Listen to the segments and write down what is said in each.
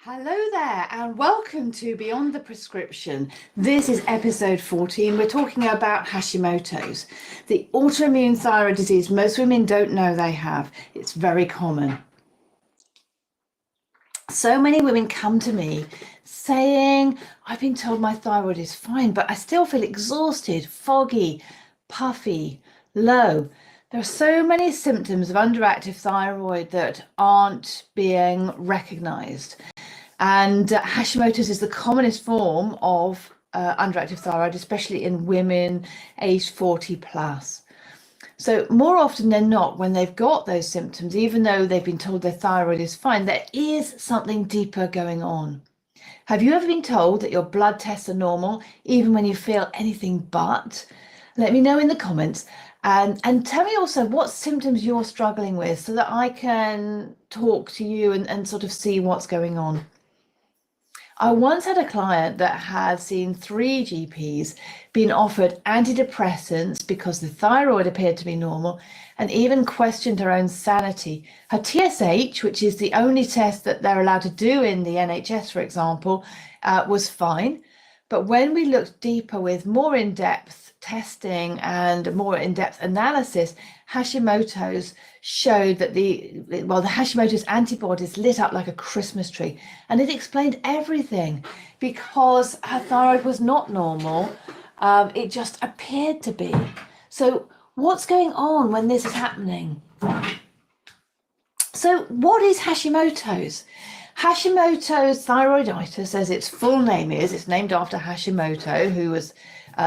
Hello there, and welcome to Beyond the Prescription. This is episode 14. We're talking about Hashimoto's, the autoimmune thyroid disease most women don't know they have. It's very common. So many women come to me saying, I've been told my thyroid is fine, but I still feel exhausted, foggy, puffy, low. There are so many symptoms of underactive thyroid that aren't being recognized. And Hashimoto's is the commonest form of underactive thyroid, especially in women aged 40 plus. So more often than not, when they've got those symptoms, even though they've been told their thyroid is fine, there is something deeper going on. Have you ever been told that your blood tests are normal, even when you feel anything but? Let me know in the comments. And tell me also what symptoms you're struggling with so that I can talk to you and sort of see what's going on. I once had a client that had seen 3 GPs, been offered antidepressants because the thyroid appeared to be normal, and even questioned her own sanity. Her TSH, which is the only test that they're allowed to do in the NHS, for example, was fine. But when we looked deeper with more in-depth testing and more in-depth analysis, Hashimoto's showed that the Hashimoto's antibodies lit up like a Christmas tree, and it explained everything because her thyroid was not normal. It just appeared to be. So what's going on when this is happening? So what is Hashimoto's? Hashimoto's thyroiditis, as its full name is, it's named after Hashimoto, who was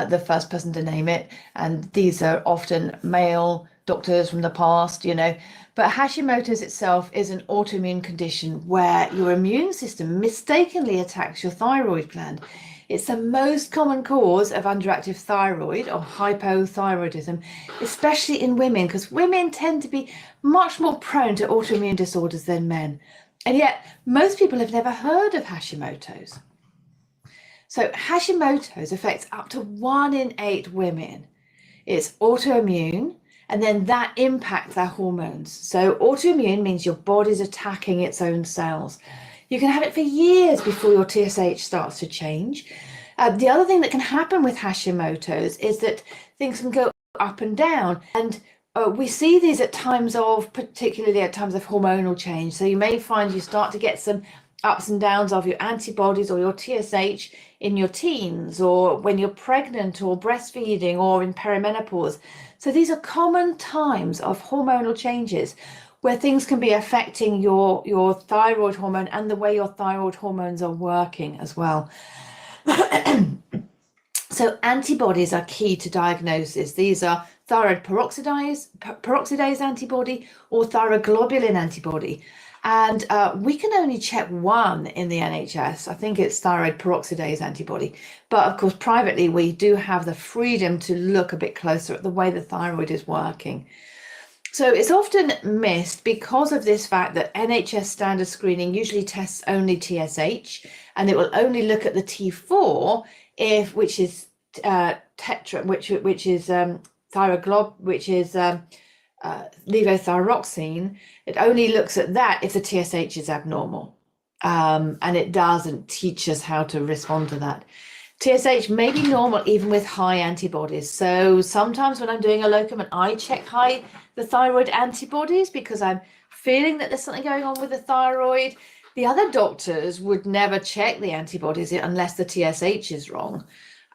the first person to name it. And these are often male doctors from the past, But Hashimoto's itself is an autoimmune condition where your immune system mistakenly attacks your thyroid gland. It's the most common cause of underactive thyroid or hypothyroidism, especially in women, because women tend to be much more prone to autoimmune disorders than men. And yet, most people have never heard of Hashimoto's. So Hashimoto's affects up to 1 in 8 women. It's autoimmune, and then that impacts their hormones. So autoimmune means your body's attacking its own cells. You can have it for years before your TSH starts to change. The other thing that can happen with Hashimoto's is that things can go up and down. And we see these particularly at times of hormonal change. So you may find you start to get some ups and downs of your antibodies or your TSH in your teens, or when you're pregnant or breastfeeding or in perimenopause. So these are common times of hormonal changes where things can be affecting your thyroid hormone and the way your thyroid hormones are working as well. So antibodies are key to diagnosis. These are thyroid peroxidase antibody or thyroglobulin antibody. And we can only check one in the NHS. I think it's thyroid peroxidase antibody. But of course, privately, we do have the freedom to look a bit closer at the way the thyroid is working. So it's often missed because of this fact that NHS standard screening usually tests only TSH, and it will only look at the T4 which is tetra, which is thyroglob, which is levothyroxine. It only looks at that if the TSH is abnormal, and it doesn't teach us how to respond to that. TSH may be normal even with high antibodies. So sometimes when I'm doing a locum and I check the thyroid antibodies because I'm feeling that there's something going on with the thyroid, the other doctors would never check the antibodies unless the TSH is wrong.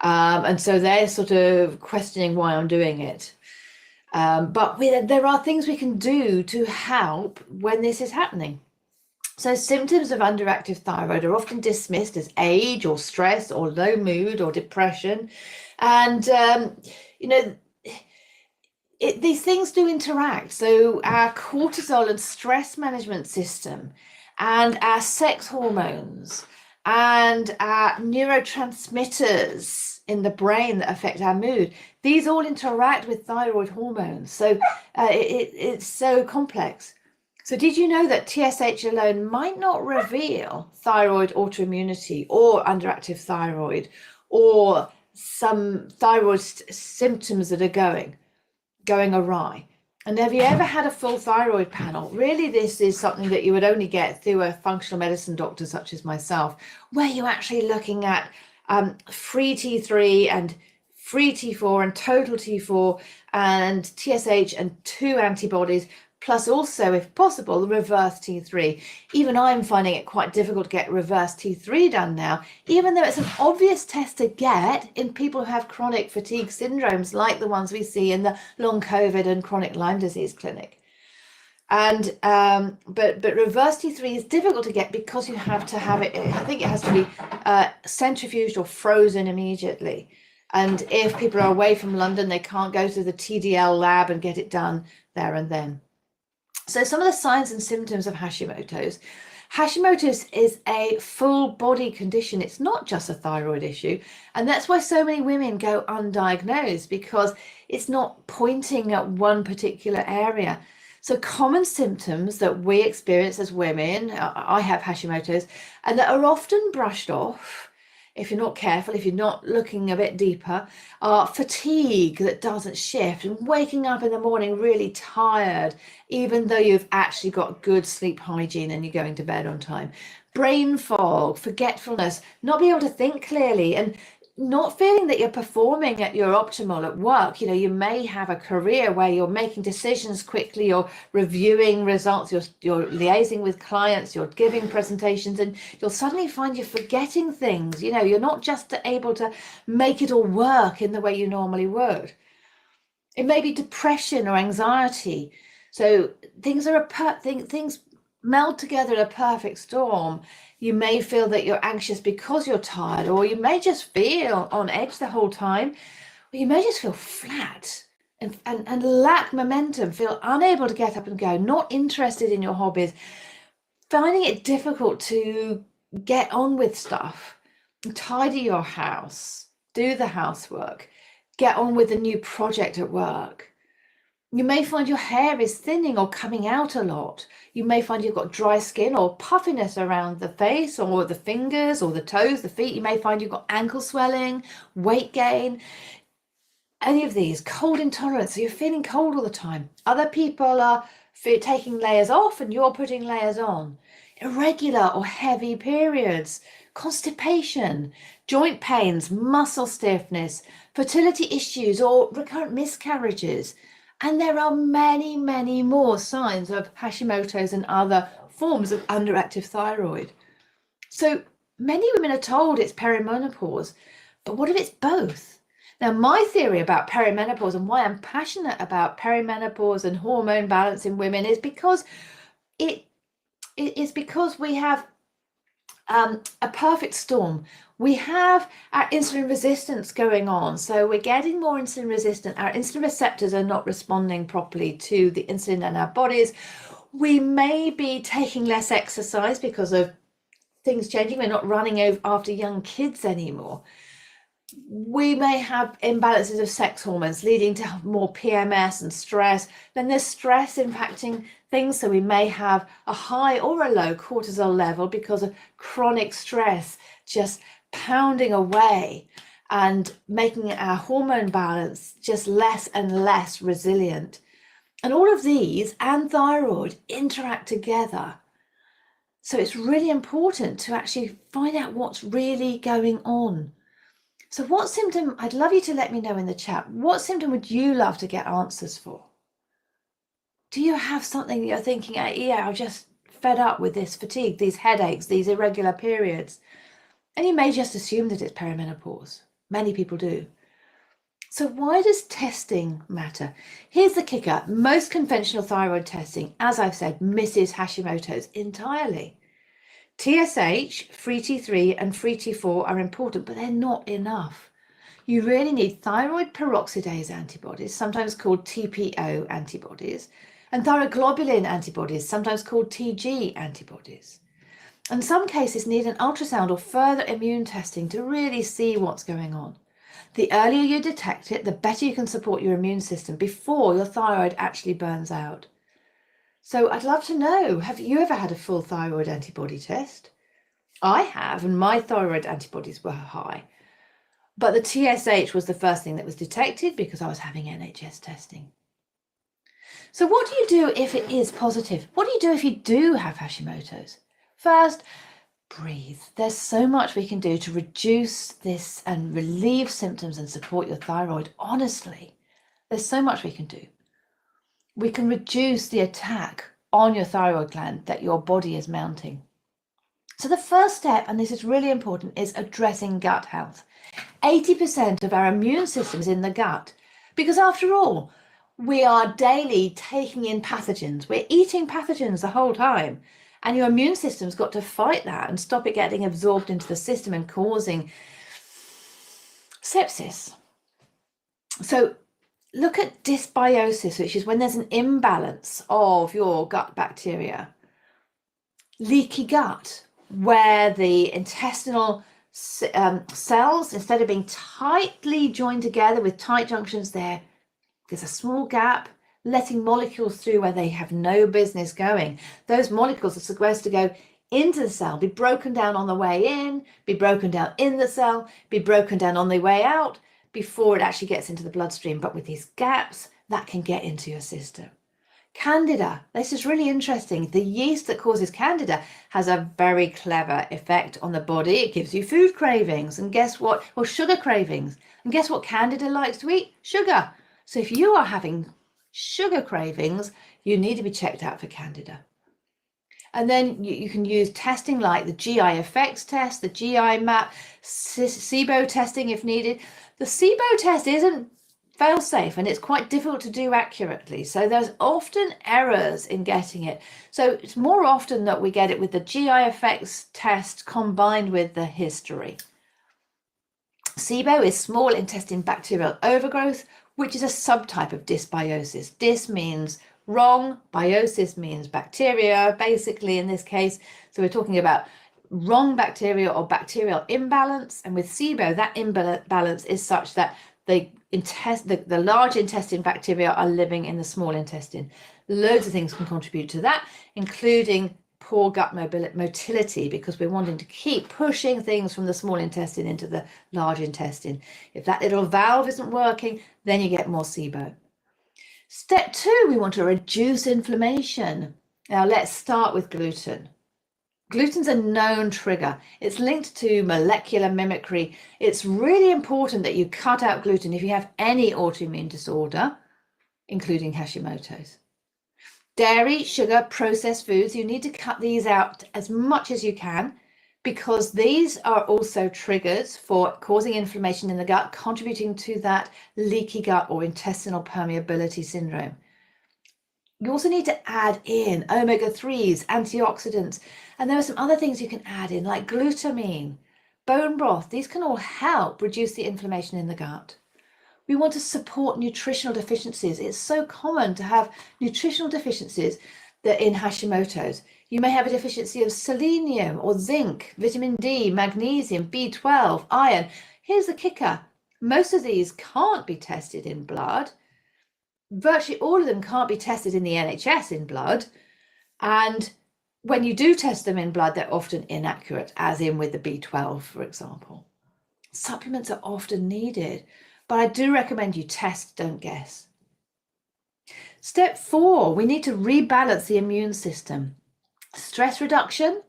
And so they're sort of questioning why I'm doing it. But there are things we can do to help when this is happening. So symptoms of underactive thyroid are often dismissed as age or stress or low mood or depression. And, these things do interact. So our cortisol and stress management system and our sex hormones and our neurotransmitters in the brain that affect our mood, these all interact with thyroid hormones. So it's so complex. So did you know that TSH alone might not reveal thyroid autoimmunity or underactive thyroid or some thyroid symptoms that are going awry? And have you ever had a full thyroid panel? Really, this is something that you would only get through a functional medicine doctor such as myself, where you're actually looking at free T3 and free T4 and total T4 and TSH and 2 antibodies, plus also, if possible, the reverse T3. Even I'm finding it quite difficult to get reverse T3 done now, even though it's an obvious test to get in people who have chronic fatigue syndromes like the ones we see in the long COVID and chronic Lyme disease clinic. And but reverse T3 is difficult to get because you have to have it, I think it has to be centrifuged or frozen immediately. And if people are away from London, they can't go to the TDL lab and get it done there and then. So some of the signs and symptoms of Hashimoto's. Hashimoto's is a full body condition. It's not just a thyroid issue. And that's why so many women go undiagnosed, because it's not pointing at one particular area. So common symptoms that we experience as women, I have Hashimoto's, and that are often brushed off if you're not careful, if you're not looking a bit deeper, are fatigue that doesn't shift, and waking up in the morning really tired, even though you've actually got good sleep hygiene and you're going to bed on time. Brain fog, forgetfulness, not being able to think clearly, and not feeling that you're performing at your optimal at work. You know, you may have a career where you're making decisions quickly, you're reviewing results, you're liaising with clients, you're giving presentations, and you'll suddenly find you're forgetting things. You know, you're not just able to make it all work in the way you normally would. It may be depression or anxiety. So things meld together in a perfect storm. You may feel that you're anxious because you're tired, or you may just feel on edge the whole time, or you may just feel flat and lack momentum, feel unable to get up and go, not interested in your hobbies, finding it difficult to get on with stuff, tidy your house, do the housework, get on with a new project at work. You may find your hair is thinning or coming out a lot. You may find you've got dry skin or puffiness around the face or the fingers or the toes, the feet. You may find you've got ankle swelling, weight gain, any of these, cold intolerance. So you're feeling cold all the time. Other people are taking layers off and you're putting layers on. Irregular or heavy periods, constipation, joint pains, muscle stiffness, fertility issues or recurrent miscarriages. And there are many, many more signs of Hashimoto's and other forms of underactive thyroid. So many women are told it's perimenopause, but what if it's both? Now, my theory about perimenopause and why I'm passionate about perimenopause and hormone balance in women is because we have a perfect storm. We have our insulin resistance going on. So we're getting more insulin resistant. Our insulin receptors are not responding properly to the insulin in our bodies. We may be taking less exercise because of things changing. We're not running after young kids anymore. We may have imbalances of sex hormones leading to more PMS and stress. Then there's stress impacting things. So we may have a high or a low cortisol level because of chronic stress just pounding away and making our hormone balance just less and less resilient. And all of these and thyroid interact together. So it's really important to actually find out what's really going on. So what symptom, I'd love you to let me know in the chat, what symptom would you love to get answers for? Do you have something that you're thinking, yeah, I'm just fed up with this fatigue, these headaches, these irregular periods? And you may just assume that it's perimenopause. Many people do. So why does testing matter? Here's the kicker. Most conventional thyroid testing, as I've said, misses Hashimoto's entirely. TSH, free T3 and free T4 are important, but they're not enough. You really need thyroid peroxidase antibodies, sometimes called TPO antibodies, and thyroglobulin antibodies, sometimes called TG antibodies. In some cases, need an ultrasound or further immune testing to really see what's going on. The earlier you detect it, the better you can support your immune system before your thyroid actually burns out. So I'd love to know, have you ever had a full thyroid antibody test? I have, and my thyroid antibodies were high. But the TSH was the first thing that was detected because I was having NHS testing. So what do you do if it is positive? What do you do if you do have Hashimoto's? First, breathe. There's so much we can do to reduce this and relieve symptoms and support your thyroid. Honestly, there's so much we can do. We can reduce the attack on your thyroid gland that your body is mounting. So the first step, and this is really important, is addressing gut health. 80% of our immune system is in the gut, because after all, we are daily taking in pathogens. We're eating pathogens the whole time, and your immune system's got to fight that and stop it getting absorbed into the system and causing sepsis. So look at dysbiosis, which is when there's an imbalance of your gut bacteria. Leaky gut, where the intestinal cells, instead of being tightly joined together with tight junctions, there's a small gap, letting molecules through where they have no business going. Those molecules are supposed to go into the cell, be broken down on the way in, be broken down in the cell, be broken down on the way out before it actually gets into the bloodstream. But with these gaps, that can get into your system. Candida, this is really interesting. The yeast that causes Candida has a very clever effect on the body. It gives you food cravings, and guess what? Or sugar cravings. And guess what Candida likes to eat? Sugar. So if you are having sugar cravings, you need to be checked out for Candida. And then you can use testing like the GI effects test, the GI map, SIBO testing if needed. The SIBO test isn't fail-safe, and it's quite difficult to do accurately. So there's often errors in getting it. So it's more often that we get it with the GI effects test combined with the history. SIBO is small intestine bacterial overgrowth, which is a subtype of dysbiosis. Dys means wrong, biosis means bacteria, basically in this case. So we're talking about wrong bacteria or bacterial imbalance. And with SIBO, that imbalance is such that the large intestine bacteria are living in the small intestine. Loads of things can contribute to that, including poor gut motility, because we're wanting to keep pushing things from the small intestine into the large intestine. If that little valve isn't working, then you get more SIBO. Step 2, we want to reduce inflammation. Now let's start with gluten. Gluten's a known trigger. It's linked to molecular mimicry. It's really important that you cut out gluten if you have any autoimmune disorder, including Hashimoto's. Dairy, sugar, processed foods, you need to cut these out as much as you can, because these are also triggers for causing inflammation in the gut, contributing to that leaky gut or intestinal permeability syndrome. You also need to add in omega-3s, antioxidants, and there are some other things you can add in, like glutamine, bone broth. These can all help reduce the inflammation in the gut. We want to support nutritional deficiencies. It's so common to have nutritional deficiencies that in Hashimoto's. You may have a deficiency of selenium or zinc, vitamin D, magnesium, B12, iron. Here's the kicker. Most of these can't be tested in blood. Virtually all of them can't be tested in the NHS in blood. And when you do test them in blood, they're often inaccurate, as in with the B12, for example. Supplements are often needed, but I do recommend you test, don't guess. Step 4, we need to rebalance the immune system. Stress reduction,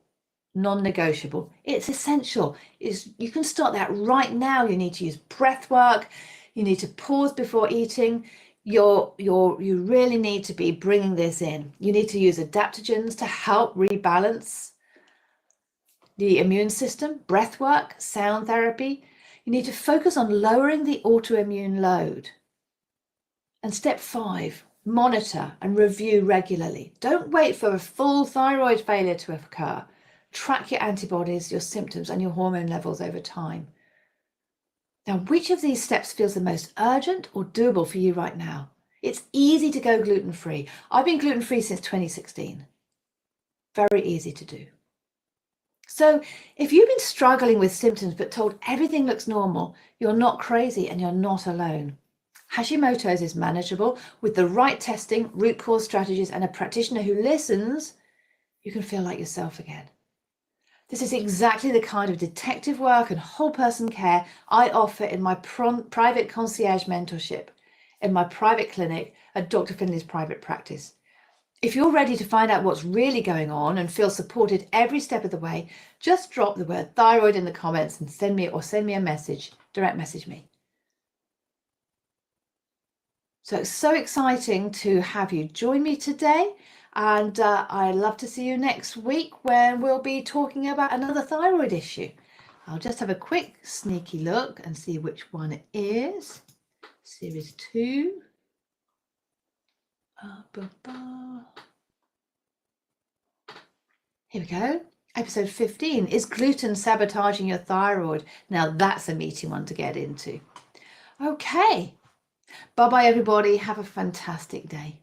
non-negotiable. It's essential. You can start that right now. You need to use breath work. You need to pause before eating. You really need to be bringing this in. You need to use adaptogens to help rebalance the immune system, breath work, sound therapy. You need to focus on lowering the autoimmune load. And step 5, monitor and review regularly. Don't wait for a full thyroid failure to occur. Track your antibodies, your symptoms, and your hormone levels over time. Now, which of these steps feels the most urgent or doable for you right now? It's easy to go gluten-free. I've been gluten-free since 2016. Very easy to do. So if you've been struggling with symptoms but told everything looks normal, you're not crazy and you're not alone. Hashimoto's is manageable with the right testing, root cause strategies, and a practitioner who listens. You can feel like yourself again. This is exactly the kind of detective work and whole person care I offer in my private concierge mentorship. in my private clinic at Dr. Finley's private practice. If you're ready to find out what's really going on and feel supported every step of the way, just drop the word thyroid in the comments and send me a message, direct message me. So it's so exciting to have you join me today, and I'd love to see you next week when we'll be talking about another thyroid issue. I'll just have a quick sneaky look and see which one it is. Series 2. Here we go. Episode 15, is gluten sabotaging your thyroid? Now that's a meaty one to get into. Okay. Bye-bye, everybody. Have a fantastic day.